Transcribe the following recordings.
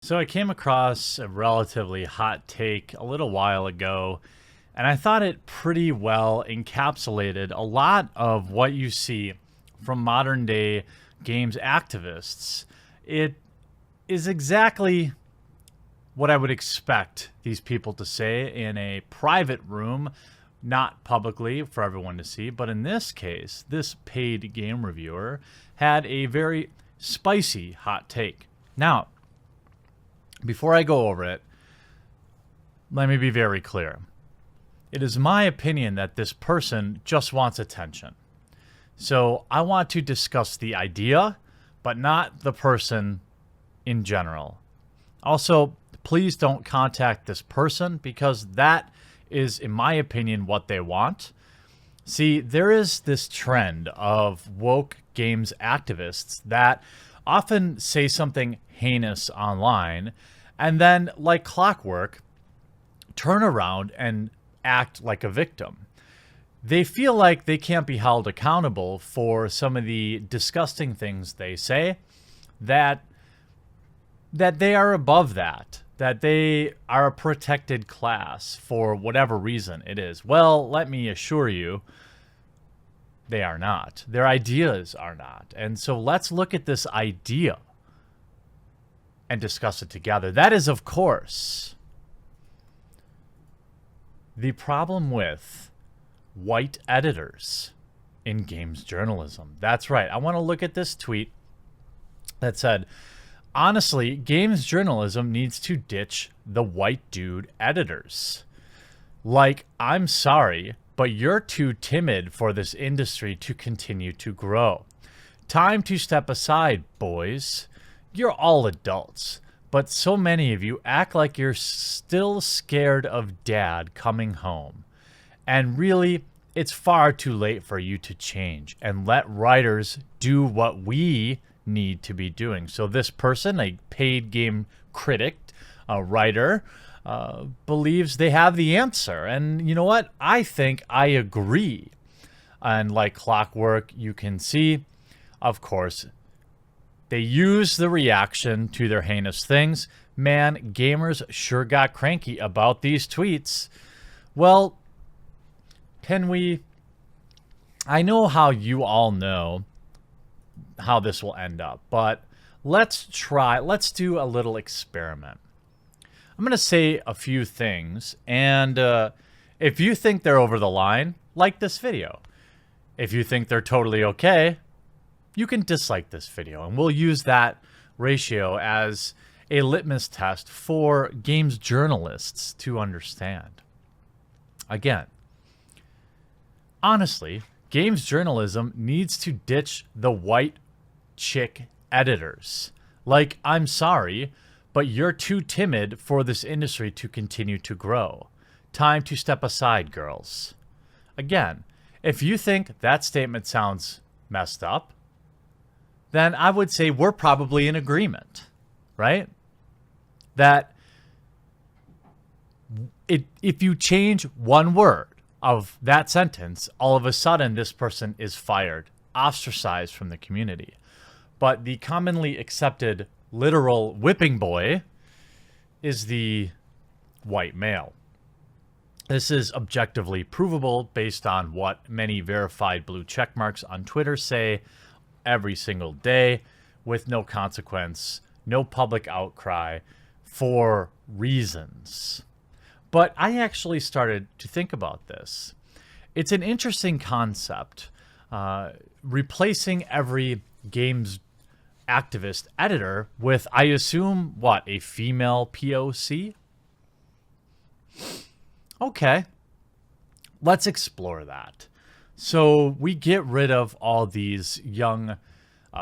So I came across a relatively hot take a little while ago, and I thought it pretty well encapsulated a lot of what you see from modern day games activists. It is exactly what I would expect these people to say in a private room, not publicly for everyone to see. But in this case, this paid game reviewer had a very spicy hot take. Now, before I go over it, let me be very clear. It is my opinion that this person just wants attention. So I want to discuss the idea, but not the person in general. Also, please don't contact this person because that is, in my opinion, what they want. See, there is this trend of woke games activists that often say something heinous online and then, like clockwork, turn around and act like a victim. They feel like they can't be held accountable for some of the disgusting things they say, that they are above that they are a protected class for whatever reason it is. Well, let me assure you, they are not. Their ideas are not. And so let's look at this idea and discuss it together. That is, of course, the problem with white editors in games journalism. That's right. I want to look at this tweet that said, honestly, games journalism needs to ditch the white dude editors. Like, I'm sorry, but you're too timid for this industry to continue to grow. Time to step aside, boys. You're all adults, but so many of you act like you're still scared of dad coming home. And really, it's far too late for you to change and let writers do what we need to be doing. So this person, a paid game critic, a writer, believes they have the answer. And you know what? I think I agree. And like clockwork, you can see, of course, they use the reaction to their heinous things. Man, gamers sure got cranky about these tweets. Well, can we... I know how you all know how this will end up, but let's do a little experiment. I'm going to say a few things, and if you think they're over the line, like this video. If you think they're totally okay, you can dislike this video, and we'll use that ratio as a litmus test for games journalists to understand. Again, honestly, games journalism needs to ditch the white chick editors. Like, I'm sorry, but you're too timid for this industry to continue to grow. Time to step aside, girls. Again, if you think that statement sounds messed up, then I would say we're probably in agreement, right? That if you change one word of that sentence, all of a sudden this person is fired, ostracized from the community. But the commonly accepted literal whipping boy is the white male. This is objectively provable based on what many verified blue check marks on Twitter say every single day with no consequence, no public outcry for reasons. But I actually started to think about this. It's an interesting concept, replacing every games activist editor with, I assume, what, a female POC? Okay, let's explore that. So we get rid of all these young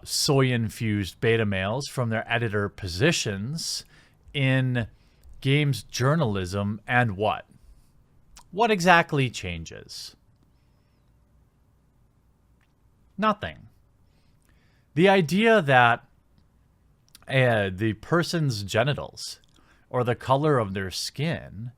soy-infused beta males from their editor positions in games journalism, and what? What exactly changes? Nothing. The idea that the person's genitals or the color of their skin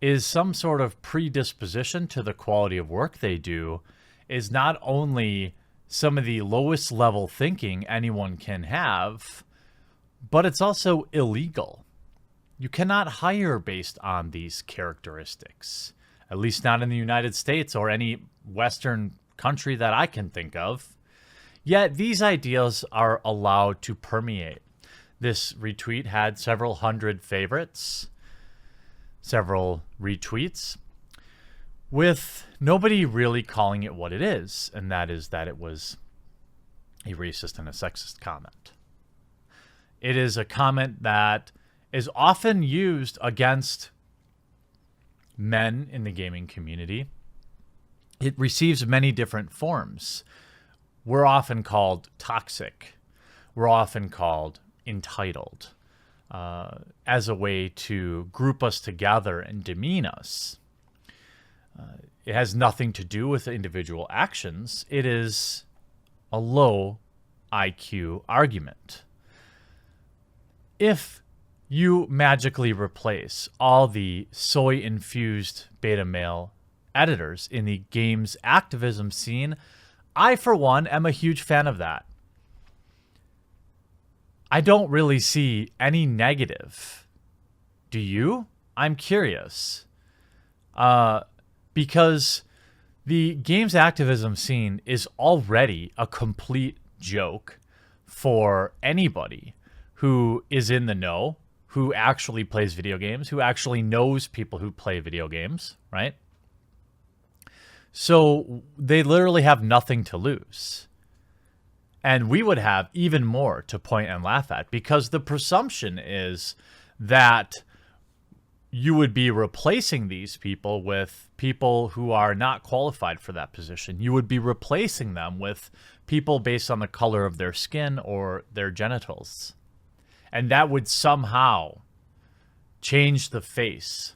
is some sort of predisposition to the quality of work they do is not only some of the lowest level thinking anyone can have, but it's also illegal. You cannot hire based on these characteristics, at least not in the United States or any Western country that I can think of. Yet these ideas are allowed to permeate. This retweet had several hundred favorites, several retweets, with nobody really calling it what it is, and that is that it was a racist and a sexist comment. It is a comment that is often used against men in the gaming community. It receives many different forms. We're often called toxic. We're often called entitled, as a way to group us together and demean us. It has nothing to do with individual actions. It is a low IQ argument. If you magically replace all the soy-infused beta male editors in the games activism scene, I, for one, am a huge fan of that. I don't really see any negative. Do you? I'm curious. Because the games activism scene is already a complete joke for anybody who is in the know, who actually plays video games, who actually knows people who play video games, right? So they literally have nothing to lose. And we would have even more to point and laugh at, because the presumption is that you would be replacing these people with people who are not qualified for that position. You would be replacing them with people based on the color of their skin or their genitals. And that would somehow change the face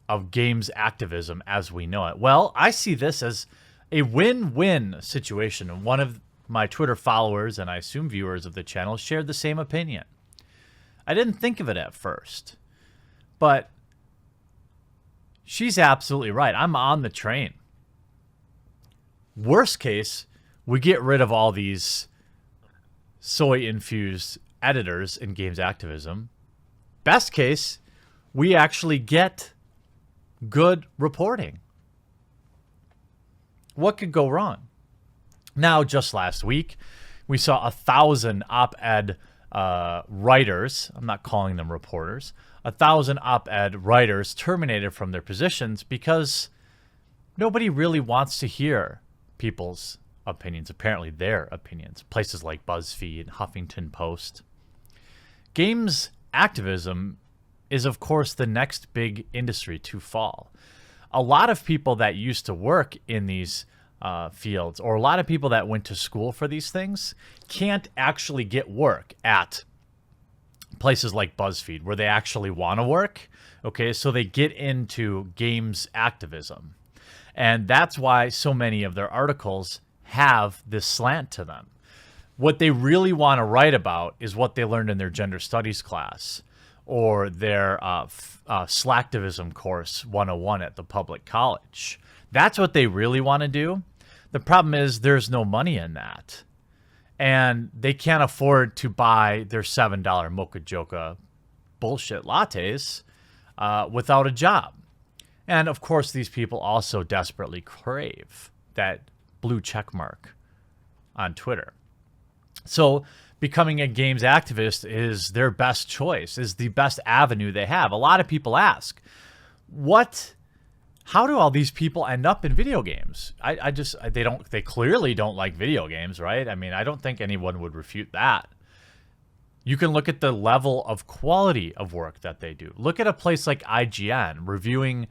of games activism as we know it. Well, I see this as a win-win situation. And one of my Twitter followers, and I assume viewers of the channel, shared the same opinion. I didn't think of it at first, but she's absolutely right. I'm on the train. Worst case, we get rid of all these soy-infused editors in games activism. Best case, we actually get good reporting. What could go wrong? Now, just last week, we saw 1,000 op-ed writers, I'm not calling them reporters, 1,000 op-ed writers terminated from their positions because nobody really wants to hear people's opinions, apparently their opinions. Places like BuzzFeed, Huffington Post. Games activism is, of course, the next big industry to fall. A lot of people that used to work in these fields, or a lot of people that went to school for these things, can't actually get work at places like BuzzFeed where they actually want to work. Okay, so they get into games activism. And that's why so many of their articles have this slant to them. What they really want to write about is what they learned in their gender studies class or their slacktivism course 101 at the public college. That's what they really want to do. The problem is there's no money in that. And they can't afford to buy their $7 Mocha Joca bullshit lattes without a job. And of course, these people also desperately crave that blue check mark on Twitter. So becoming a games activist is their best choice, is the best avenue they have. A lot of people ask, how do all these people end up in video games? They clearly don't like video games, right? I mean, I don't think anyone would refute that. You can look at the level of quality of work that they do. Look at a place like IGN reviewing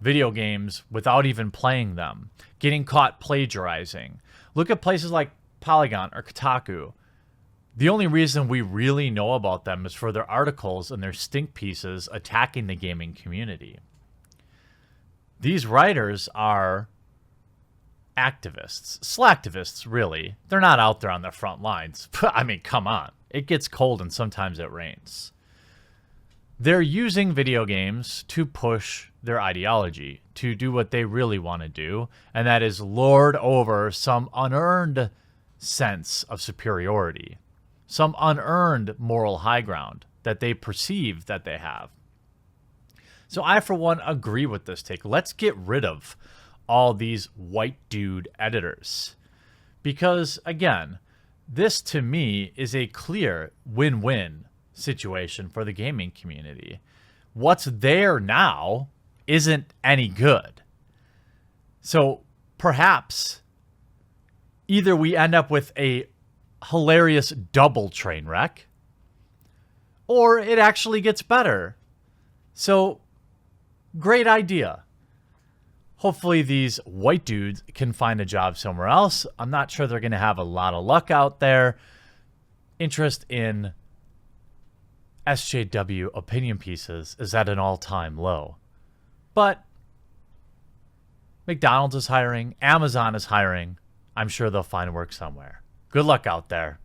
video games without even playing them, getting caught plagiarizing. Look at places like Polygon or Kotaku. The only reason we really know about them is for their articles and their stink pieces attacking the gaming community. These writers are activists, slacktivists, really. They're not out there on the front lines. I mean, come on. It gets cold and sometimes it rains. They're using video games to push their ideology, to do what they really want to do, and that is lord over some unearned sense of superiority some unearned moral high ground that they perceive that they have. So I, for one, agree with this take. Let's get rid of all these white dude editors. Because, again, this to me is a clear win-win situation for the gaming community. What's there now isn't any good. So perhaps either we end up with a hilarious double train wreck, or it actually gets better. So, great idea. Hopefully these white dudes can find a job somewhere else. I'm not sure they're going to have a lot of luck out there. Interest in SJW opinion pieces is at an all-time low. But McDonald's is hiring. Amazon is hiring. I'm sure they'll find work somewhere. Good luck out there.